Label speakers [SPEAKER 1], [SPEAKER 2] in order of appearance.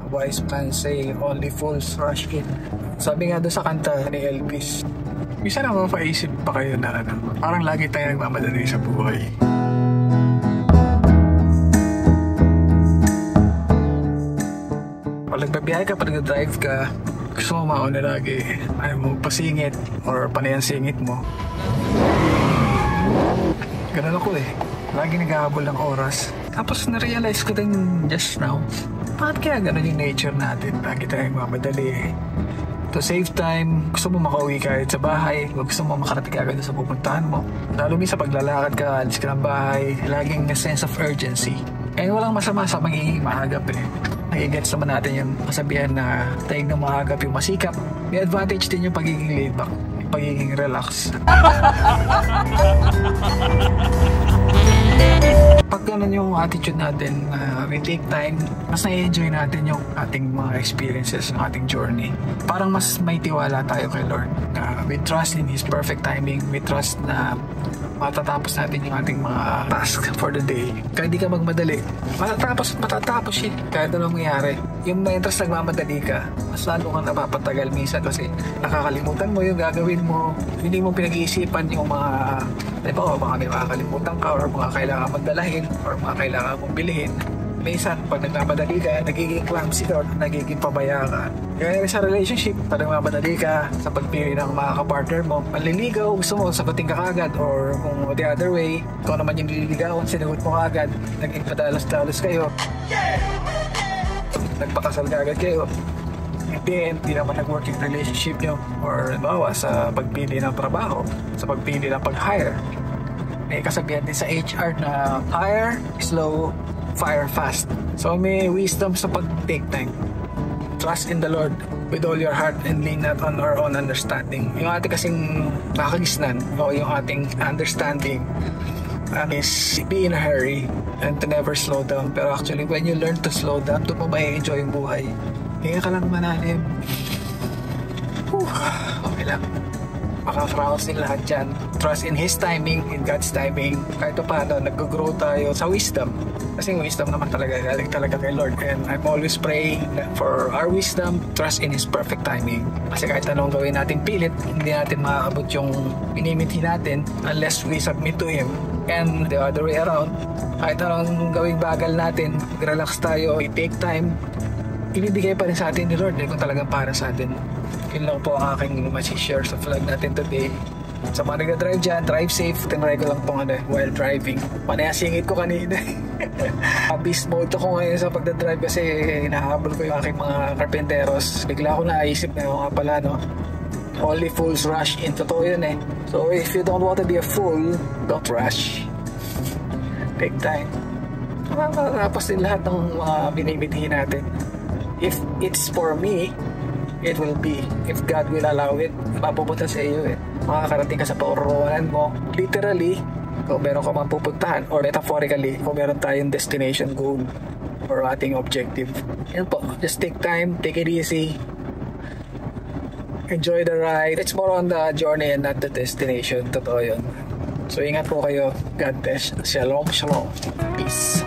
[SPEAKER 1] wise man say, only fools rush in. Sabi nga doon sa kanta ni Elvis.
[SPEAKER 2] Minsan naman mapaisip pa kayo na parang lagi tayo nagmamadali sa buhay.
[SPEAKER 1] Pag nagbabiyahe ka, pag nag-drive ka, gusto mo mauna lagi. Ayaw mo pasingit or panayan singit mo. Ganun ako eh. Lagi naghahabol ng oras. Tapos na-realize ko din just now, bakit kaya ganun yung nature natin? Lagi tayong mamadali eh. To save time, gusto mo makauwi kahit sa bahay, gusto mo makarating agad sa pupuntahan mo. Lalo minsan paglalakad ka, alis ka ng bahay, laging may sense of urgency. Eh walang masama sa magiging maagap eh. Nagigets naman natin yung kasabihan na tayong na maagap yung masikap. May advantage din yung pagiging laid back, yung pagiging relax. Pag ganun yung attitude natin, we take time, mas na-enjoy natin yung ating mga experiences, yung ating journey. Parang mas may tiwala tayo kay Lord. We trust in His perfect timing. We trust na matatapos natin yung ating mga task for the day. Kaya di ka magmadali. Matatapos eh. Kahit anong mangyari. Yung may interest nagmamadali ka, mas lalo kang napapatagal minsan kasi nakakalimutan mo yung gagawin mo. Hindi mo pinag-iisipan yung mga, diba, baka may makakalimutan ka or mga kailangan magdalahin or mga kailangan mong bilhin. Minsan, pag nagmamadali ka, nagiging clumsy or nagiging pabaya ka. Kaya sa relationship, pag nagmamadali ka sa pagpili ng mga kapartner mo, manliligaw, gusto mo, sagutin ka kagad, or kung the other way, ikaw naman yung nililigawan, sinagot mo kagad, naging padalos-dalos kayo, nagpakasal kagad kayo. Then, hindi naman nag-work yung relationship nyo, or bawa sa pagpili ng trabaho, sa pagpili ng pag-hire. May kasabihan din sa HR na hire slow, fire fast. So may wisdom sa pag-take time. Trust in the Lord with all your heart and lean not on our own understanding. Yung ating kasing nakagisnan o yung ating understanding is be in a hurry and to never slow down. Pero actually, when you learn to slow down, doon mo ma-enjoy yung buhay. Hinga ka lang manalim. Okay lang. Makaka-rouse din lahat dyan. Trust in His timing, in God's timing. Kahit paano, nag-grow tayo sa wisdom. Kasi yung wisdom naman talaga, galing talaga kay Lord. And I'm always praying for our wisdom, trust in His perfect timing. Kasi kahit anong gawin natin pilit, hindi natin makakabot yung minimithi natin unless we submit to Him. And the other way around, kahit anong gawing bagal natin, relax tayo, we take time, ibibigay pa rin sa atin ni Lord kung talagang para sa atin. Yun lang po ang aking share sa vlog natin today. Sa mga nag-drive dyan, drive safe. Tinry ko lang pong while driving. Panayasingit ko kanina. Beast mode ako ngayon sa pagdadrive kasi hinahabol ko yung aking mga karpenteros. Bigla ko naisip na yung nga pala, no? Only fools rush in. Totoo yun eh. So if you don't want to be a fool, don't rush. Take time. Tapos din lahat ng mga binibitihin natin. If it's for me, it will be. If God will allow it, mapupunta sa iyo eh. Makakarating ka sa paurungan mo. Literally, kung meron ka mapupuntahan, or metaphorically, kung meron tayong destination goal or ating objective. Yan po. Just take time, take it easy. Enjoy the ride. It's more on the journey and not the destination. Totoo yun. So ingat po kayo. God bless. Shalom, shalom. Peace.